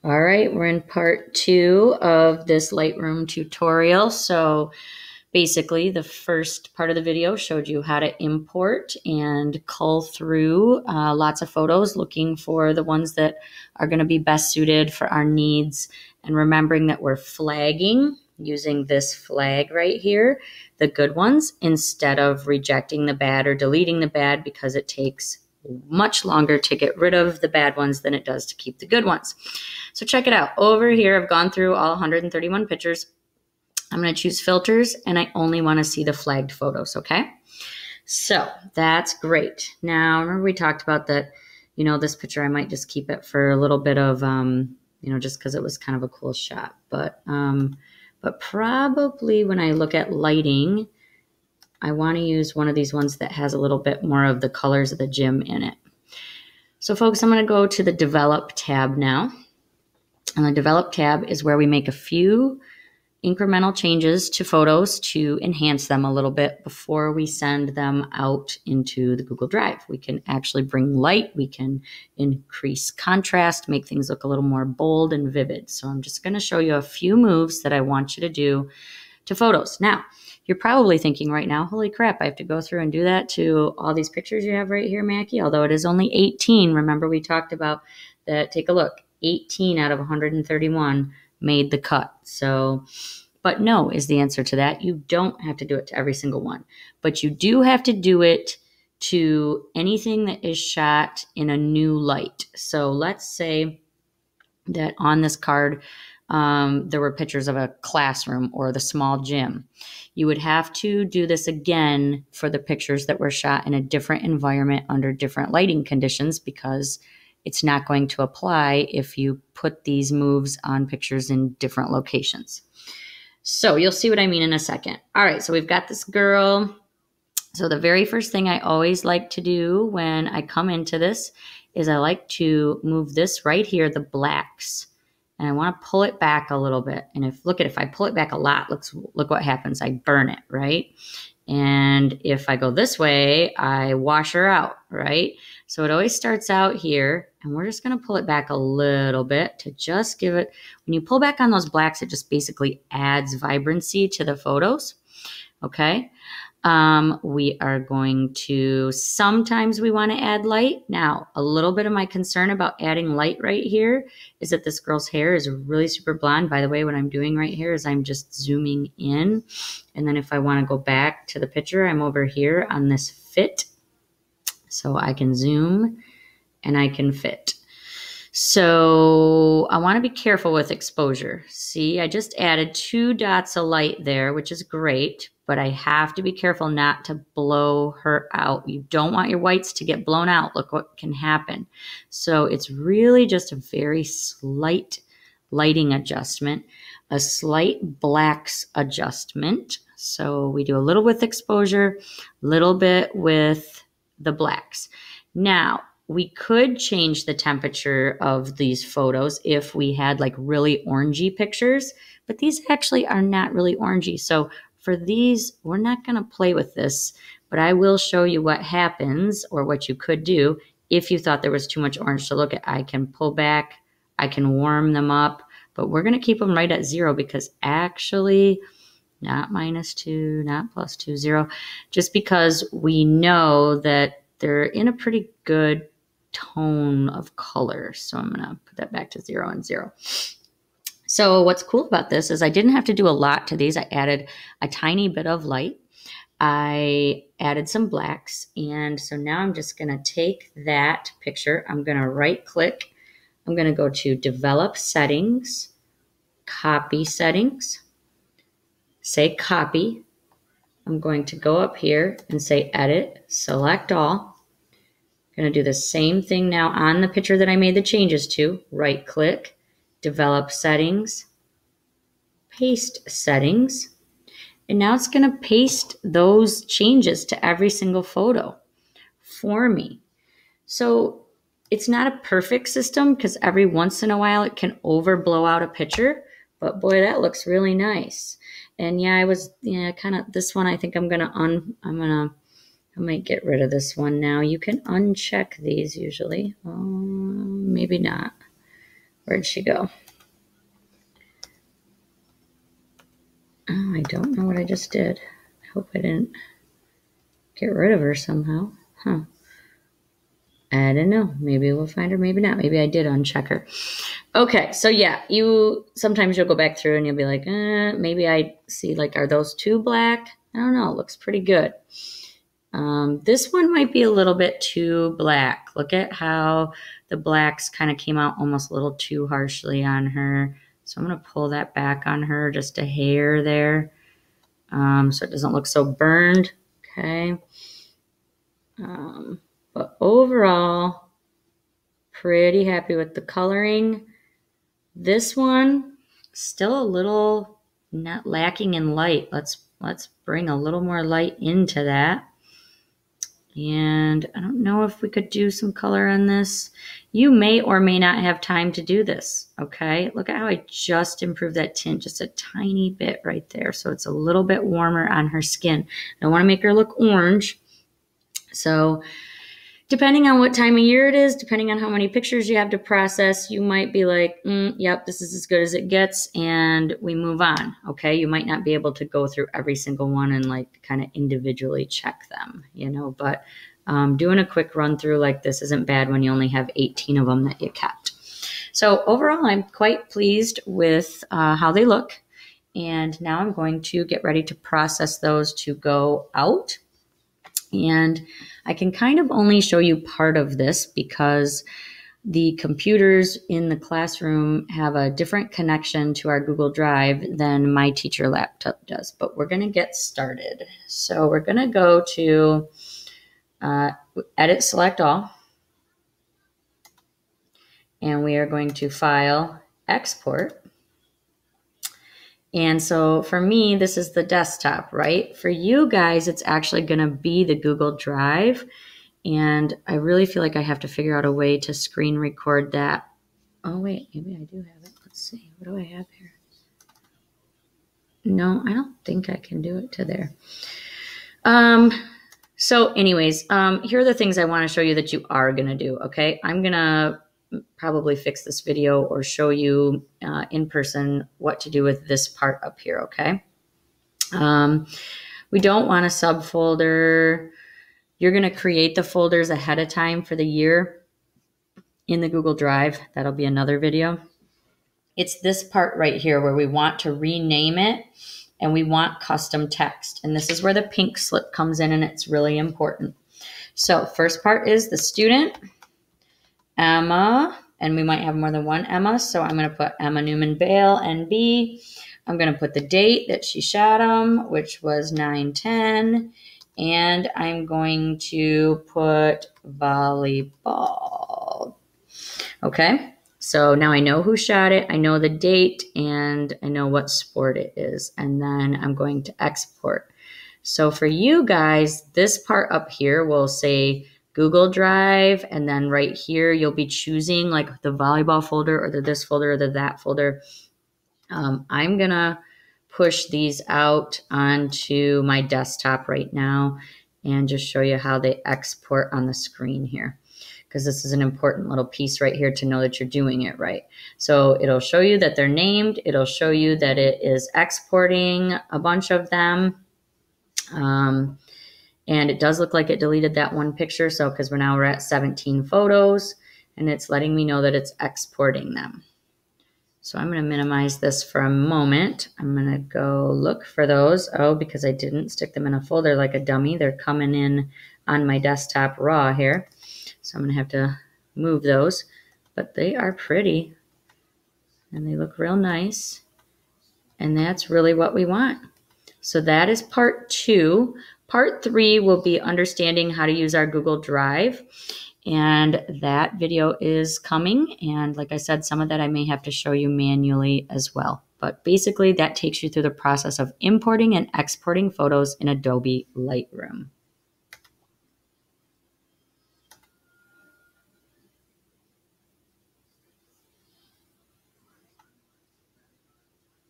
All right, we're in part 2 of this Lightroom tutorial. So basically, the first part of the video showed you how to import and cull through lots of photos, looking for the ones that are going to be best suited for our needs, and remembering that we're flagging using this flag right here, the good ones, instead of rejecting the bad or deleting the bad, because it takes much longer to get rid of the bad ones than it does to keep the good ones. So check it out. Over here, I've gone through all 131 pictures. I'm going to choose filters, and I only want to see the flagged photos, okay? So that's great. Now, remember we talked about that, this picture, I might just keep it for a little bit of, just because it was kind of a cool shot. But probably when I look at lighting, I want to use one of these ones that has a little bit more of the colors of the gym in it. So folks, I'm going to go to the Develop tab now. And the Develop tab is where we make a few incremental changes to photos to enhance them a little bit before we send them out into the Google Drive. We can actually bring light, we can increase contrast, make things look a little more bold and vivid. So I'm just going to show you a few moves that I want you to do to photos. Now, you're probably thinking right now, holy crap, I have to go through and do that to all these pictures you have right here, Mackie, although it is only 18. Remember we talked about that. Take a look. 18 out of 131 made the cut. So, but no is the answer to that. You don't have to do it to every single one, but you do have to do it to anything that is shot in a new light. So let's say that on this card, there were pictures of a classroom or the small gym. You would have to do this again for the pictures that were shot in a different environment under different lighting conditions, because it's not going to apply if you put these moves on pictures in different locations. So you'll see what I mean in a second. All right, so we've got this girl. So the very first thing I always like to do when I come into this is I like to move this right here, the blacks. And I want to pull it back a little bit. And if I pull it back a lot, look what happens. I burn it, right? And if I go this way, I wash her out, right? So it always starts out here, and we're just going to pull it back a little bit to just give it, when you pull back on those blacks, it just basically adds vibrancy to the photos, okay? We are going to, sometimes we want to add light. Now, a little bit of my concern about adding light right here is that this girl's hair is really super blonde. By the way, what I'm doing right here is I'm just zooming in. And then if I want to go back to the picture, I'm over here on this fit. So I can zoom and I can fit. So I want to be careful with exposure. See, I just added 2 dots of light there, which is great, but I have to be careful not to blow her out. You don't want your whites to get blown out. Look what can happen. So it's really just a very slight lighting adjustment, a slight blacks adjustment. So we do a little with exposure, a little bit with the blacks. Now, we could change the temperature of these photos if we had like really orangey pictures, but these actually are not really orangey. So for these, we're not going to play with this, but I will show you what happens, or what you could do if you thought there was too much orange to look at. I can pull back, I can warm them up, but we're going to keep them right at 0, because actually not -2, not +2, 0, just because we know that they're in a pretty good tone of color. So I'm going to put that back to 0 and 0. So what's cool about this is I didn't have to do a lot to these. I added a tiny bit of light. I added some blacks. And so now I'm just going to take that picture. I'm going to right click. I'm going to go to Develop Settings, Copy Settings, say Copy. I'm going to go up here and say Edit, Select All. I'm going to do the same thing now on the picture that I made the changes to. Right click, Develop Settings, Paste Settings. And now it's going to paste those changes to every single photo for me. So it's not a perfect system, because every once in a while it can overblow out a picture. But boy, that looks really nice. And yeah, kind of this one, I think I might get rid of this one now. You can uncheck these usually. Maybe not. Where'd she go? Oh, I don't know what I just did. I hope I didn't get rid of her somehow. Huh. I don't know. Maybe we'll find her, maybe not. Maybe I did uncheck her. Okay, so yeah, sometimes you'll go back through and you'll be like, maybe I see, like, are those too black? I don't know. It looks pretty good. This one might be a little bit too black. Look at how the blacks kind of came out almost a little too harshly on her. So I'm going to pull that back on her just a hair there, so it doesn't look so burned. Okay. But overall, pretty happy with the coloring. This one, still a little not lacking in light. Let's bring a little more light into that. And I don't know if we could do some color on this. You may or may not have time to do this, okay? Look at how I just improved that tint just a tiny bit right there. So it's a little bit warmer on her skin. I don't want to make her look orange. So depending on what time of year it is, depending on how many pictures you have to process, you might be like, yep, this is as good as it gets, and we move on, okay? You might not be able to go through every single one and like kind of individually check them, you know, but doing a quick run through like this isn't bad when you only have 18 of them that you kept. So overall, I'm quite pleased with how they look, and now I'm going to get ready to process those to go out. And I can kind of only show you part of this because the computers in the classroom have a different connection to our Google Drive than my teacher laptop does. But we're going to get started. So we're going to go to Edit, Select All. And we are going to File, Export. And so for me, this is the desktop, right? For you guys, it's actually going to be the Google Drive. And I really feel like I have to figure out a way to screen record that. Oh, wait, maybe I do have it. Let's see. What do I have here? No, I don't think I can do it to there. So anyways, here are the things I want to show you that you are going to do, okay? I'm going to probably fix this video or show you in person what to do with this part up here, okay? We don't want a subfolder. You're going to create the folders ahead of time for the year in the Google Drive. That'll be another video. It's this part right here where we want to rename it, and we want custom text. And this is where the pink slip comes in, and it's really important. So first part is the student, Emma, and we might have more than one Emma. So I'm going to put Emma Newman Bale, NB. I'm going to put the date that she shot them, which was 9/10. And I'm going to put volleyball. Okay, so now I know who shot it, I know the date, and I know what sport it is. And then I'm going to export. So for you guys, this part up here will say Google Drive, and then right here you'll be choosing like the volleyball folder or this folder or that folder. I'm going to push these out onto my desktop right now and just show you how they export on the screen here, because this is an important little piece right here to know that you're doing it right. So it'll show you that they're named. It'll show you that it is exporting a bunch of them. And it does look like it deleted that one picture. So because we're at 17 photos, and it's letting me know that it's exporting them. So I'm going to minimize this for a moment. I'm going to go look for those. Oh, because I didn't stick them in a folder like a dummy. They're coming in on my desktop raw here. So I'm going to have to move those. But they are pretty. And they look real nice. And that's really what we want. So that is part 2. Part 3 will be understanding how to use our Google Drive. And that video is coming. And like I said, some of that I may have to show you manually as well. But basically that takes you through the process of importing and exporting photos in Adobe Lightroom.